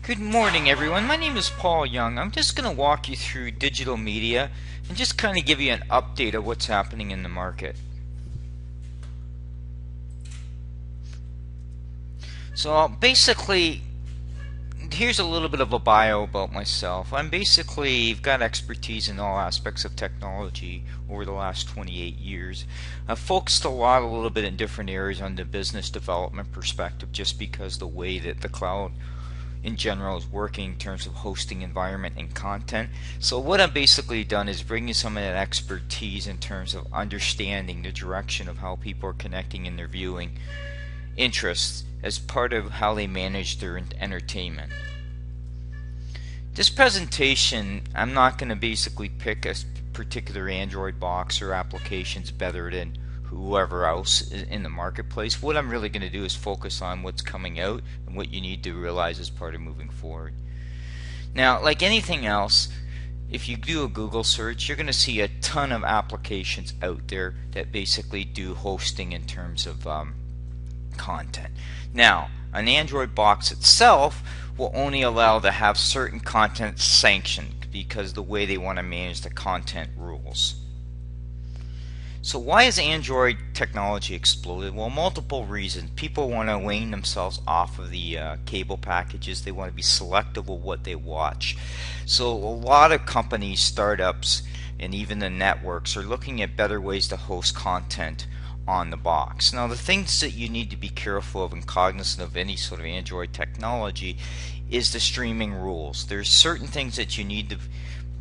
Good morning, everyone. My name is Paul Young. I'm just going to walk you through digital media and just kind of give you an update of what's happening in the market. So basically, here's a little bit of a bio about myself. I've got expertise in all aspects of technology over the last 28 years. I've focused a little bit in different areas on the business development perspective, just because the way that the cloud in general is working in terms of hosting environment and content. So what I've basically done is bring you some of that expertise in terms of understanding the direction of how people are connecting in their viewing interests as part of how they manage their entertainment. This presentation, I'm not going to basically pick a particular Android box or applications better than whoever else in the marketplace. What I'm really going to do is focus on what's coming out and what you need to realize as part of moving forward. Now, like anything else, if you do a Google search, you're going to see a ton of applications out there that basically do hosting in terms of content. Now, an Android box itself will only allow to have certain content sanctioned because the way they want to manage the content rules. So why has Android technology exploded? Well, multiple reasons. People want to wean themselves off of the cable packages. They want to be selective of what they watch. So a lot of companies, startups, and even the networks are looking at better ways to host content on the box. Now, the things that you need to be careful of and cognizant of any sort of Android technology is the streaming rules. There's certain things that you need to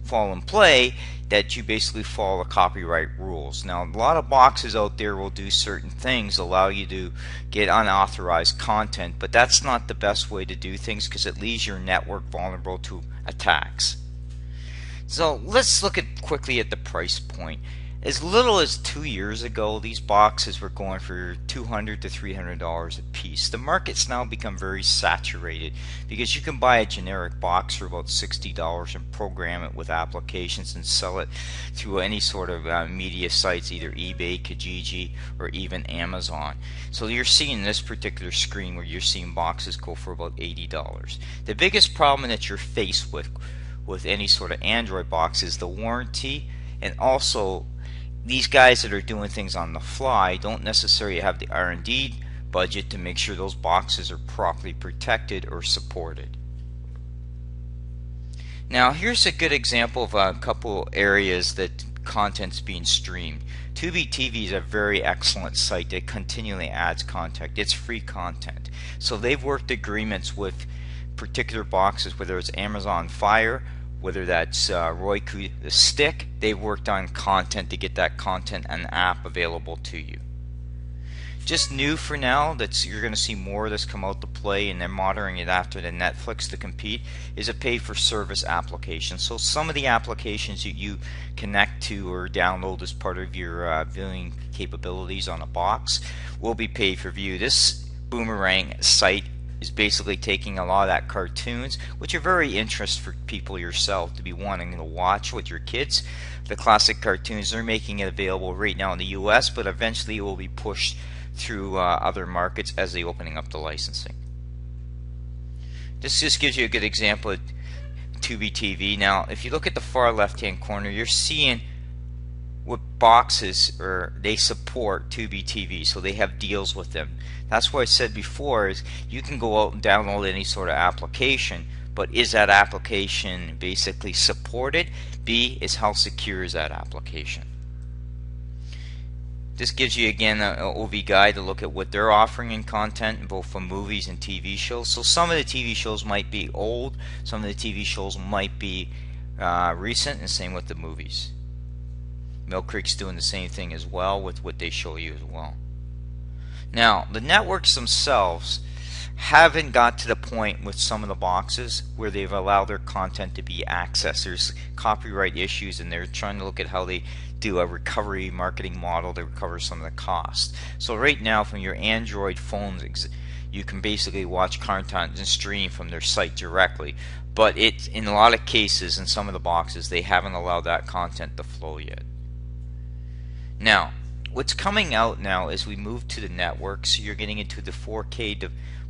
fall in play that you basically follow the copyright rules. Now, a lot of boxes out there will do certain things, allow you to get unauthorized content, but that's not the best way to do things because it leaves your network vulnerable to attacks. So let's look quickly at the price point. As little as 2 years ago, these boxes were going for $200 to $300 a piece. The market's now become very saturated because you can buy a generic box for about $60 and program it with applications and sell it through any sort of media sites, either eBay, Kijiji, or even Amazon. So you're seeing this particular screen where you're seeing boxes go for about $80. The biggest problem that you're faced with any sort of Android box is the warranty, and also these guys that are doing things on the fly don't necessarily have the R&D budget to make sure those boxes are properly protected or supported. Now, here's a good example of a couple areas that content's being streamed. Tubi TV is a very excellent site that continually adds content. It's free content. So they've worked agreements with particular boxes, whether it's Amazon Fire, whether that's Roku the Stick. They've worked on content to get that content and app available to you. Just new for now, you're going to see more of this come out to play, and they're monitoring it after the Netflix to compete, is a pay-for-service application. So some of the applications that you connect to or download as part of your viewing capabilities on a box will be paid for view. This Boomerang site is basically taking a lot of that cartoons, which are very interesting for people yourself to be wanting to watch with your kids. The classic cartoons, they're making it available right now in the US, but eventually it will be pushed through other markets as they're opening up the licensing. This just gives you a good example of Tubi TV. Now, if you look at the far left hand corner, you're seeing what boxes they support Tubi TV, so they have deals with them. That's what I said before, is you can go out and download any sort of application, but is that application basically supported? B, is how secure is that application? This gives you again an OV guide to look at what they're offering in content, both from movies and TV shows. So some of the TV shows might be old, some of the TV shows might be recent, and same with the movies. Mill Creek's doing the same thing as well with what they show you as well. Now, the networks themselves haven't got to the point with some of the boxes where they've allowed their content to be accessed. There's copyright issues, and they're trying to look at how they do a recovery marketing model to recover some of the cost. So right now, from your Android phones, you can basically watch content and stream from their site directly. But in a lot of cases, in some of the boxes, they haven't allowed that content to flow yet. Now, what's coming out now as we move to the networks, you're getting into the 4K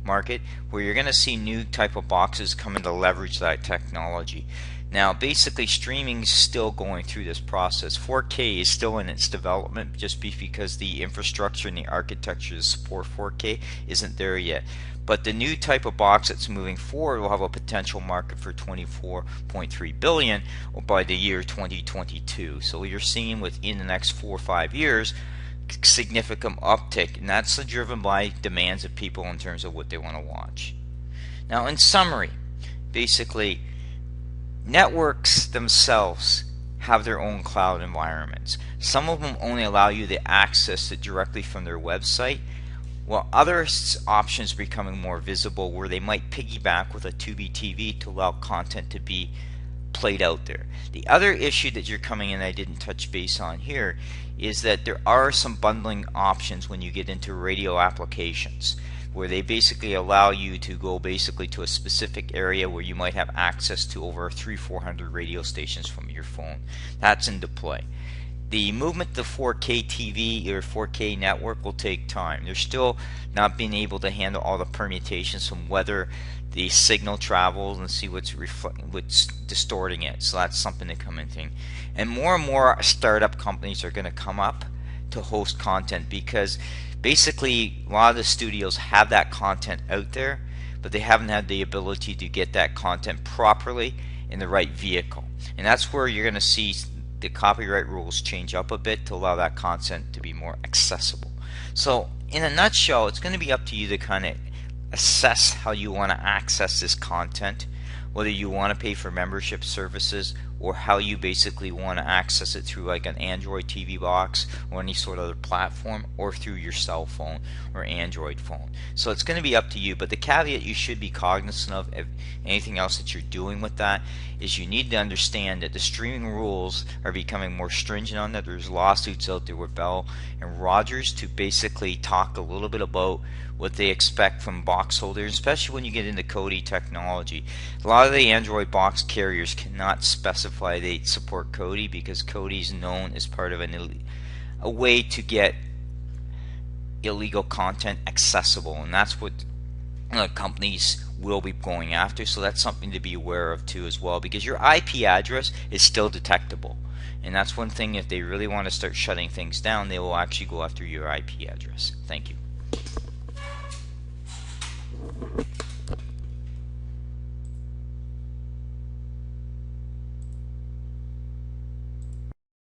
market where you're going to see new type of boxes coming to leverage that technology. Now basically streaming is still going through this process. 4K is still in its development just because the infrastructure and the architecture to support 4K isn't there yet. But the new type of box that's moving forward will have a potential market for 24.3 billion by the year 2022. So you're seeing within the next 4 or 5 years significant uptick, and that's driven by demands of people in terms of what they want to watch. Now in summary, basically networks themselves have their own cloud environments. Some of them only allow you to access it directly from their website, while other options are becoming more visible where they might piggyback with a Tubi TV to allow content to be played out there. The other issue that you're coming in I didn't touch base on here is that there are some bundling options when you get into radio applications where they basically allow you to go basically to a specific area where you might have access to over 300-400 radio stations from your phone. That's into play. The movement to 4K TV or 4K network will take time. They're still not being able to handle all the permutations from whether the signal travels and see what's distorting it. So that's something to come in thing. And more startup companies are going to come up to host content because basically a lot of the studios have that content out there, but they haven't had the ability to get that content properly in the right vehicle. And that's where you're going to see the copyright rules change up a bit to allow that content to be more accessible. So in a nutshell, it's going to be up to you to kind of assess how you want to access this content, whether you want to pay for membership services or how you basically want to access it through like an Android TV box or any sort of other platform or through your cell phone or Android phone. So it's going to be up to you, but the caveat you should be cognizant of if anything else that you're doing with that is you need to understand that the streaming rules are becoming more stringent on that. There's lawsuits out there with Bell and Rogers to basically talk a little bit about what they expect from box holders, especially when you get into Kodi technology. A lot of the Android box carriers cannot specify they support Kodi because Kodi is known as part of a way to get illegal content accessible, and that's what companies will be going after. So that's something to be aware of too as well, because your IP address is still detectable, and that's one thing. If they really want to start shutting things down, they will actually go after your IP address. Thank you.